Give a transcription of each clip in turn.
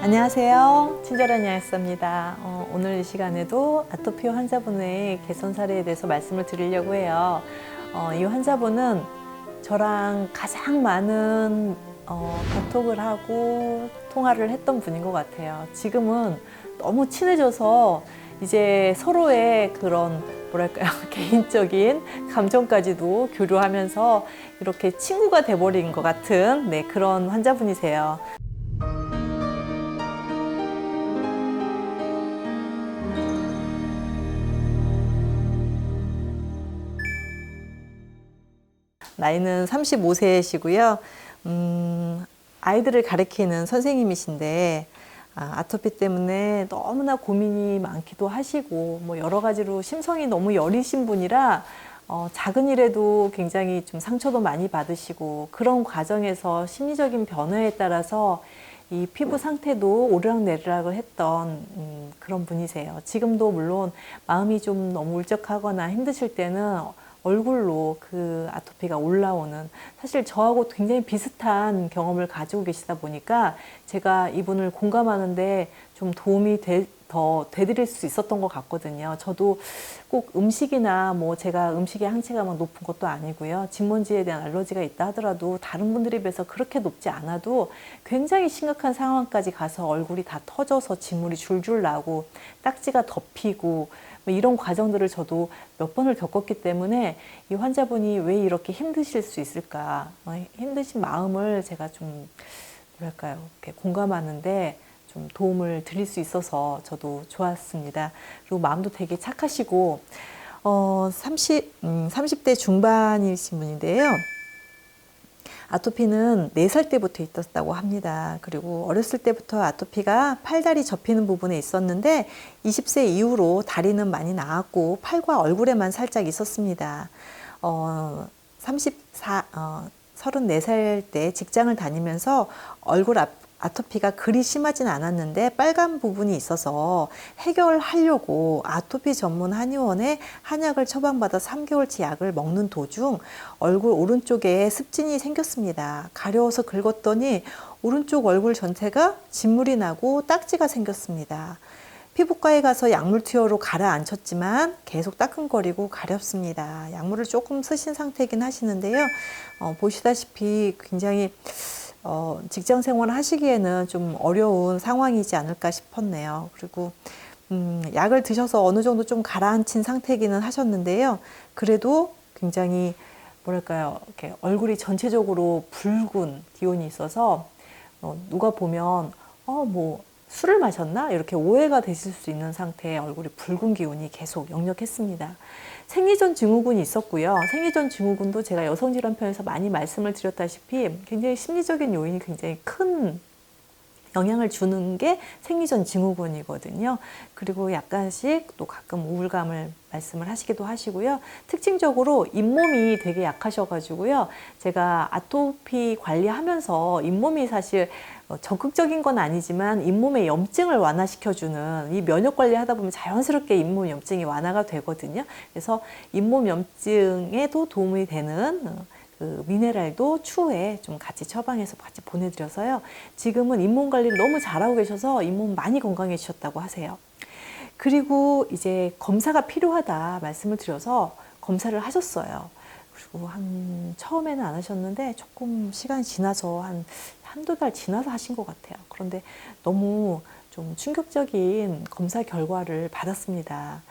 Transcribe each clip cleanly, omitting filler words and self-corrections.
안녕하세요. 친절한 야약사입니다. 오늘 이 시간에도 아토피 환자분의 개선 사례에 대해서 말씀을 드리려고 해요. 이 환자분은 저랑 가장 많은 카톡을 하고 통화를 했던 분인 것 같아요. 지금은 너무 친해져서 이제 서로의 그런 뭐랄까요, 개인적인 감정까지도 교류하면서 이렇게 친구가 돼버린 것 같은 그런 환자분이세요. 나이는 35세시고요. 아이들을 가르치는 선생님이신데 아토피 때문에 너무나 고민이 많기도 하시고 뭐 여러 가지로 심성이 너무 여리신 분이라 작은 일에도 굉장히 좀 상처도 많이 받으시고 그런 과정에서 심리적인 변화에 따라서 이 피부 상태도 오르락내리락을 했던 그런 분이세요. 지금도 물론 마음이 좀 너무 울적하거나 힘드실 때는 얼굴로 그 아토피가 올라오는, 사실 저하고 굉장히 비슷한 경험을 가지고 계시다 보니까 제가 이분을 공감하는데 좀 도움이 더 되드릴 수 있었던 것 같거든요. 저도 꼭 음식이나 뭐 제가 음식의 항체가 막 높은 것도 아니고요. 진먼지에 대한 알러지가 있다 하더라도 다른 분들에 비해서 그렇게 높지 않아도 굉장히 심각한 상황까지 가서 얼굴이 다 터져서 진물이 줄줄 나고 딱지가 덮이고 뭐 이런 과정들을 저도 몇 번을 겪었기 때문에 이 환자분이 왜 이렇게 힘드실 수 있을까, 힘드신 마음을 제가 좀 뭐랄까요, 이렇게 공감하는데 좀 도움을 드릴 수 있어서 저도 좋았습니다. 그리고 마음도 되게 착하시고 30대 중반이신 분인데요. 아토피는 4살 때부터 있었다고 합니다. 그리고 어렸을 때부터 아토피가 팔다리 접히는 부분에 있었는데 20세 이후로 다리는 많이 나았고 팔과 얼굴에만 살짝 있었습니다. 34살 때 직장을 다니면서 얼굴 아토피가 그리 심하진 않았는데 빨간 부분이 있어서 해결하려고 아토피 전문 한의원에 한약을 처방받아 3개월치 약을 먹는 도중 얼굴 오른쪽에 습진이 생겼습니다. 가려워서 긁었더니 오른쪽 얼굴 전체가 진물이 나고 딱지가 생겼습니다. 피부과에 가서 약물 투여로 가라앉혔지만 계속 따끔거리고 가렵습니다. 약물을 조금 쓰신 상태이긴 하시는데요. 보시다시피 굉장히 직장 생활 하시기에는 좀 어려운 상황이지 않을까 싶었네요. 그리고 약을 드셔서 어느 정도 좀 가라앉힌 상태이기는 하셨는데요. 그래도 굉장히 뭐랄까요, 이렇게 얼굴이 전체적으로 붉은 기운이 있어서 누가 보면 뭐 술을 마셨나? 이렇게 오해가 되실 수 있는 상태의 얼굴이 붉은 기운이 계속 역력했습니다. 생리전 증후군이 있었고요. 생리전 증후군도 제가 여성질환 편에서 많이 말씀을 드렸다시피 굉장히 심리적인 요인이 굉장히 큰 영향을 주는 게 생리전 증후군이거든요. 그리고 약간씩 또 가끔 우울감을 말씀을 하시기도 하시고요. 특징적으로 잇몸이 되게 약하셔가지고요. 제가 아토피 관리하면서 잇몸이 사실 적극적인 건 아니지만 잇몸의 염증을 완화시켜주는, 이 면역 관리 하다 보면 자연스럽게 잇몸 염증이 완화가 되거든요. 그래서 잇몸 염증에도 도움이 되는 그 미네랄도 추후에 좀 같이 처방해서 같이 보내드려서요. 지금은 잇몸 관리를 너무 잘하고 계셔서 잇몸 많이 건강해지셨다고 하세요. 그리고 이제 검사가 필요하다 말씀을 드려서 검사를 하셨어요. 그리고 처음에는 안 하셨는데 조금 시간이 지나서 한두 달 지나서 하신 것 같아요. 그런데 너무 좀 충격적인 검사 결과를 받았습니다.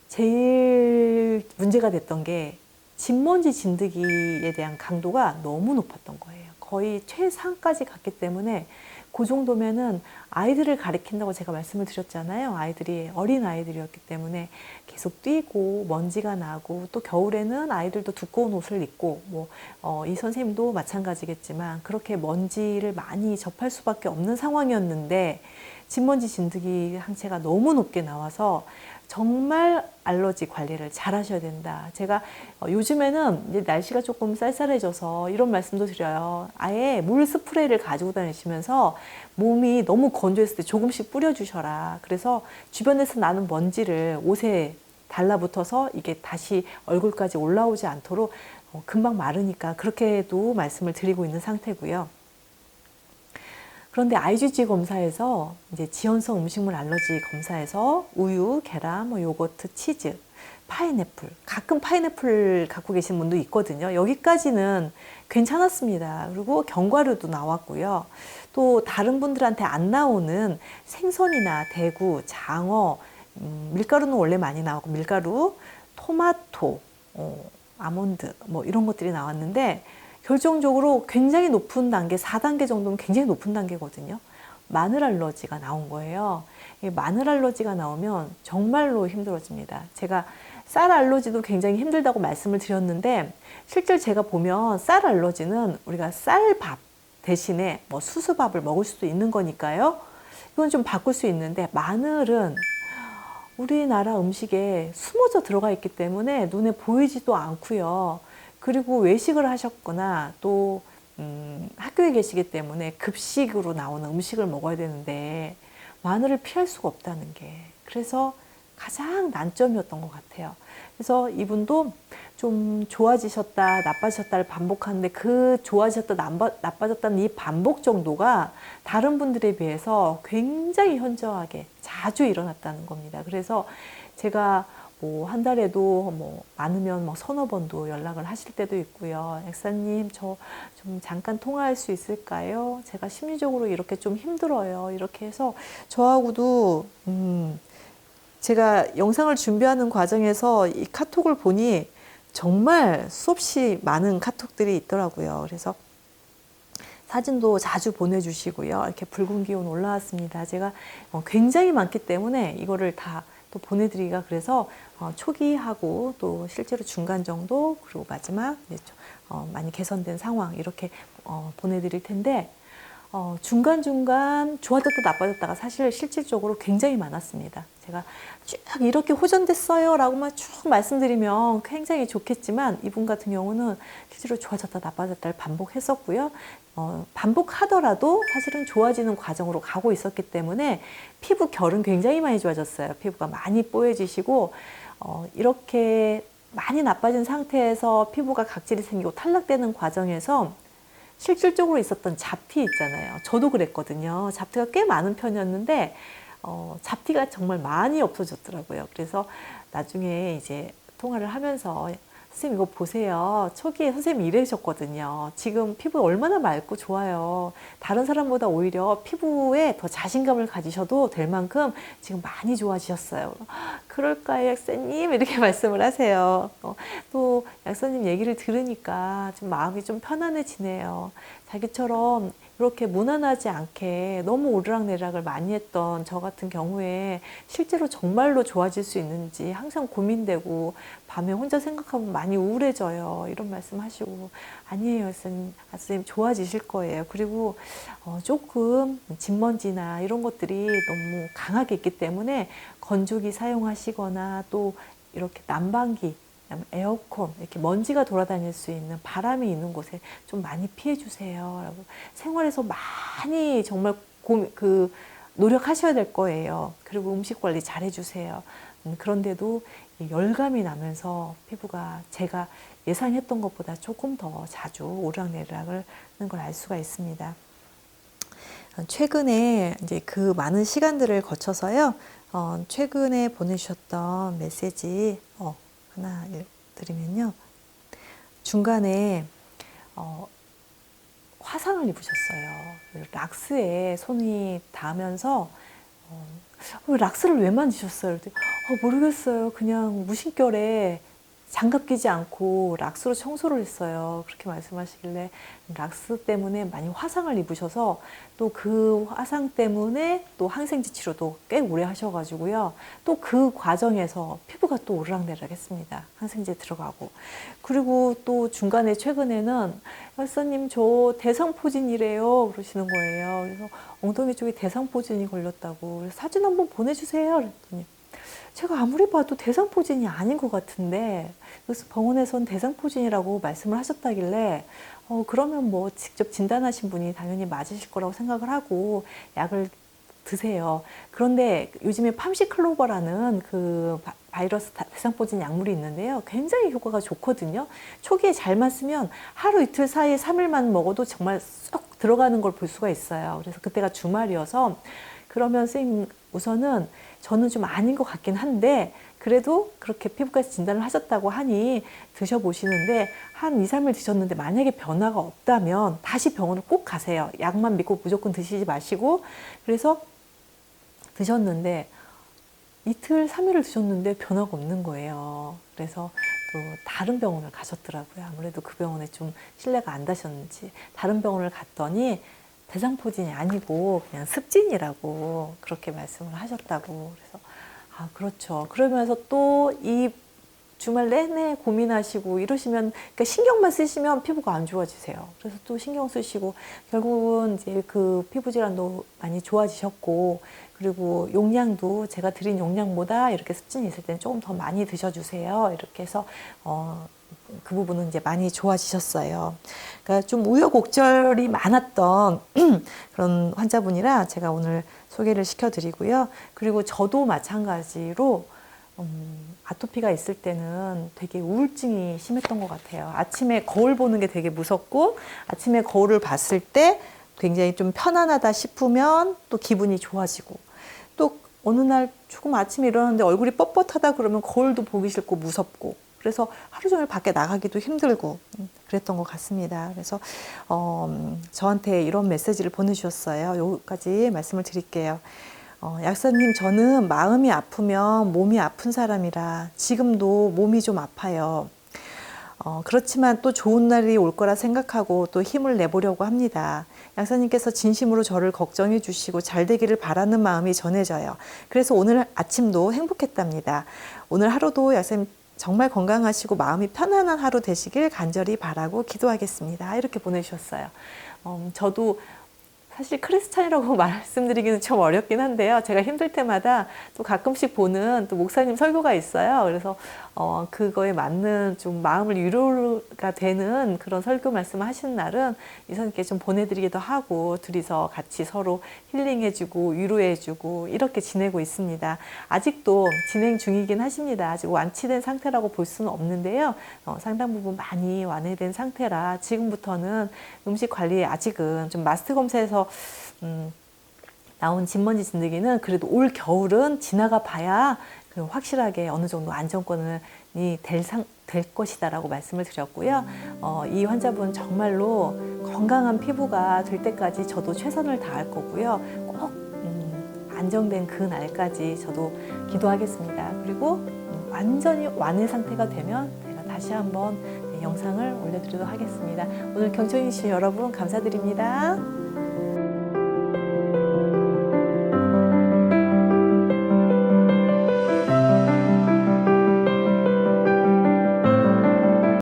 제일 문제가 됐던 게 진먼지 진드기에 대한 강도가 너무 높았던 거예요. 거의 최상까지 갔기 때문에 그 정도면은 아이들을 가리킨다고 제가 말씀을 드렸잖아요. 아이들이 어린 아이들이었기 때문에 계속 뛰고 먼지가 나고, 또 겨울에는 아이들도 두꺼운 옷을 입고 이 선생님도 마찬가지겠지만 그렇게 먼지를 많이 접할 수밖에 없는 상황이었는데 진먼지 진드기 항체가 너무 높게 나와서 정말 알러지 관리를 잘 하셔야 된다. 제가 요즘에는 이제 날씨가 조금 쌀쌀해져서 이런 말씀도 드려요. 아예 물 스프레이를 가지고 다니시면서 몸이 너무 건조했을 때 조금씩 뿌려주셔라. 그래서 주변에서 나는 먼지를 옷에 달라붙어서 이게 다시 얼굴까지 올라오지 않도록 금방 마르니까 그렇게도 말씀을 드리고 있는 상태고요. 그런데 IgG 검사에서 이제 지연성 음식물 알러지 검사에서 우유, 계란, 뭐 요거트, 치즈, 파인애플, 가끔 파인애플 갖고 계신 분도 있거든요. 여기까지는 괜찮았습니다. 그리고 견과류도 나왔고요. 또 다른 분들한테 안 나오는 생선이나 대구, 장어, 밀가루는 원래 많이 나오고 밀가루, 토마토, 아몬드 뭐 이런 것들이 나왔는데 결정적으로 굉장히 높은 단계, 4단계 정도면 굉장히 높은 단계거든요. 마늘 알러지가 나온 거예요. 이 마늘 알러지가 나오면 정말로 힘들어집니다. 제가 쌀 알러지도 굉장히 힘들다고 말씀을 드렸는데 실제로 제가 보면 쌀 알러지는 우리가 쌀밥 대신에 뭐 수수밥을 먹을 수도 있는 거니까요. 이건 좀 바꿀 수 있는데 마늘은 우리나라 음식에 숨어져 들어가 있기 때문에 눈에 보이지도 않고요. 그리고 외식을 하셨거나 또 학교에 계시기 때문에 급식으로 나오는 음식을 먹어야 되는데 마늘을 피할 수가 없다는 게 그래서 가장 난점이었던 것 같아요. 그래서 이분도 좀 좋아지셨다 나빠지셨다를 반복하는데 그 좋아지셨다 나빠졌다는 이 반복 정도가 다른 분들에 비해서 굉장히 현저하게 자주 일어났다는 겁니다. 그래서 제가 뭐 한 달에도 뭐 많으면 뭐 서너 번도 연락을 하실 때도 있고요. 약사님 저 좀 잠깐 통화할 수 있을까요? 제가 심리적으로 이렇게 좀 힘들어요. 이렇게 해서 저하고도 제가 영상을 준비하는 과정에서 이 카톡을 보니 정말 수없이 많은 카톡들이 있더라고요. 그래서 사진도 자주 보내주시고요. 이렇게 붉은 기운 올라왔습니다. 제가 굉장히 많기 때문에 이거를 다 또 보내드리기가 그래서 초기하고 또 실제로 중간 정도 그리고 마지막 많이 개선된 상황 이렇게 보내드릴 텐데 중간중간 좋아졌다 나빠졌다가 사실 실질적으로 굉장히 많았습니다. 제가 쭉 이렇게 호전됐어요 라고만 쭉 말씀드리면 굉장히 좋겠지만 이분 같은 경우는 실제로 좋아졌다 나빠졌다를 반복했었고요. 반복하더라도 사실은 좋아지는 과정으로 가고 있었기 때문에 피부 결은 굉장히 많이 좋아졌어요. 피부가 많이 뽀얘지시고 이렇게 많이 나빠진 상태에서 피부가 각질이 생기고 탈락되는 과정에서 실질적으로 있었던 잡티 있잖아요. 저도 그랬거든요. 잡티가 꽤 많은 편이었는데 잡티가 정말 많이 없어졌더라고요. 그래서 나중에 이제 통화를 하면서 선생님 이거 보세요. 초기에 선생님이 이러셨거든요. 지금 피부 얼마나 맑고 좋아요. 다른 사람보다 오히려 피부에 더 자신감을 가지셔도 될 만큼 지금 많이 좋아지셨어요. 그럴까요, 약사님? 이렇게 말씀을 하세요. 또 약사님 얘기를 들으니까 좀 마음이 좀 편안해지네요. 자기처럼 이렇게 무난하지 않게 너무 오르락내락을 많이 했던 저 같은 경우에 실제로 정말로 좋아질 수 있는지 항상 고민되고 밤에 혼자 생각하면 많이 우울해져요. 이런 말씀 하시고 아니에요, 선생님 좋아지실 거예요. 그리고 조금 진먼지나 이런 것들이 너무 강하게 있기 때문에 건조기 사용하시거나 또 이렇게 난방기 에어컨 이렇게 먼지가 돌아다닐 수 있는 바람이 있는 곳에 좀 많이 피해 주세요. 라고 생활에서 많이 정말 노력하셔야 될 거예요. 그리고 음식 관리 잘 해주세요. 그런데도 열감이 나면서 피부가 제가 예상했던 것보다 조금 더 자주 오르락내리락을 하는 걸 알 수가 있습니다. 최근에 이제 그 많은 시간들을 거쳐서요. 최근에 보내주셨던 메시지 하나 드리면요. 중간에 화상을 입으셨어요. 락스에 손이 닿으면서 락스를 왜 만지셨어요? 모르겠어요. 그냥 무심결에 장갑 끼지 않고 락스로 청소를 했어요. 그렇게 말씀하시길래 락스 때문에 많이 화상을 입으셔서 또 그 화상 때문에 또 항생제 치료도 꽤 오래 하셔가지고요. 또 그 과정에서 피부가 또 오르락내리락 했습니다. 항생제 들어가고. 그리고 또 중간에 최근에는 약사님 저 대상포진이래요. 그러시는 거예요. 그래서 엉덩이 쪽에 대상포진이 걸렸다고. 그래서 사진 한번 보내주세요. 그랬더니 제가 아무리 봐도 대상포진이 아닌 것 같은데 그래서 병원에선 대상포진이라고 말씀을 하셨다길래 그러면 뭐 직접 진단하신 분이 당연히 맞으실 거라고 생각을 하고 약을 드세요. 그런데 요즘에 팜시클로버라는 그 바이러스 대상포진 약물이 있는데요. 굉장히 효과가 좋거든요. 초기에 잘만 쓰면 하루 이틀 사이에 3일만 먹어도 정말 쏙 들어가는 걸 볼 수가 있어요. 그래서 그때가 주말이어서 그러면 선생님 우선은 저는 좀 아닌 것 같긴 한데 그래도 그렇게 피부과에서 진단을 하셨다고 하니 드셔보시는데 한 2, 3일 드셨는데 만약에 변화가 없다면 다시 병원을 꼭 가세요. 약만 믿고 무조건 드시지 마시고 그래서 드셨는데 이틀, 3일을 드셨는데 변화가 없는 거예요. 그래서 또 다른 병원을 가셨더라고요. 아무래도 그 병원에 좀 신뢰가 안 가셨는지 다른 병원을 갔더니 대상포진이 아니고 그냥 습진이라고 그렇게 말씀을 하셨다고. 그래서 아 그렇죠. 그러면서 또 이 주말 내내 고민하시고 이러시면 그러니까 신경만 쓰시면 피부가 안 좋아지세요. 그래서 또 신경 쓰시고 결국은 이제 그 피부 질환도 많이 좋아지셨고 그리고 용량도 제가 드린 용량보다 이렇게 습진이 있을 때는 조금 더 많이 드셔주세요. 이렇게 해서 그 부분은 이제 많이 좋아지셨어요. 그러니까 좀 우여곡절이 많았던 그런 환자분이라 제가 오늘 소개를 시켜드리고요. 그리고 저도 마찬가지로 아토피가 있을 때는 되게 우울증이 심했던 것 같아요. 아침에 거울 보는 게 되게 무섭고 아침에 거울을 봤을 때 굉장히 좀 편안하다 싶으면 또 기분이 좋아지고 또 어느 날 조금 아침에 일어났는데 얼굴이 뻣뻣하다 그러면 거울도 보기 싫고 무섭고 그래서 하루 종일 밖에 나가기도 힘들고 그랬던 것 같습니다. 그래서 저한테 이런 메시지를 보내주셨어요. 여기까지 말씀을 드릴게요. 약사님, 저는 마음이 아프면 몸이 아픈 사람이라 지금도 몸이 좀 아파요. 그렇지만 또 좋은 날이 올 거라 생각하고 또 힘을 내보려고 합니다. 약사님께서 진심으로 저를 걱정해 주시고 잘 되기를 바라는 마음이 전해져요. 그래서 오늘 아침도 행복했답니다. 오늘 하루도 약사님 정말 건강하시고 마음이 편안한 하루 되시길 간절히 바라고 기도하겠습니다. 이렇게 보내주셨어요. 저도 사실 크리스찬이라고 말씀드리기는 좀 어렵긴 한데요. 제가 힘들 때마다 또 가끔씩 보는 또 목사님 설교가 있어요. 그래서 그거에 맞는 좀 마음을 위로가 되는 그런 설교 말씀을 하시는 날은 이사님께 좀 보내드리기도 하고 둘이서 같이 서로 힐링해주고 위로해주고 이렇게 지내고 있습니다. 아직도 진행 중이긴 하십니다. 아직 완치된 상태라고 볼 수는 없는데요. 상당 부분 많이 완화된 상태라 지금부터는 음식 관리에 아직은 좀 마스트 검사에서 나온 진먼지 진드기는 그래도 올 겨울은 지나가 봐야 확실하게 어느 정도 안정권이 될 것이다라고 말씀을 드렸고요. 이 환자분 정말로 건강한 피부가 될 때까지 저도 최선을 다할 거고요. 꼭 안정된 그 날까지 저도 기도하겠습니다. 그리고 완전히 완해 상태가 되면 제가 다시 한번 영상을 올려드리도록 하겠습니다. 오늘 경청해 주신 여러분 감사드립니다.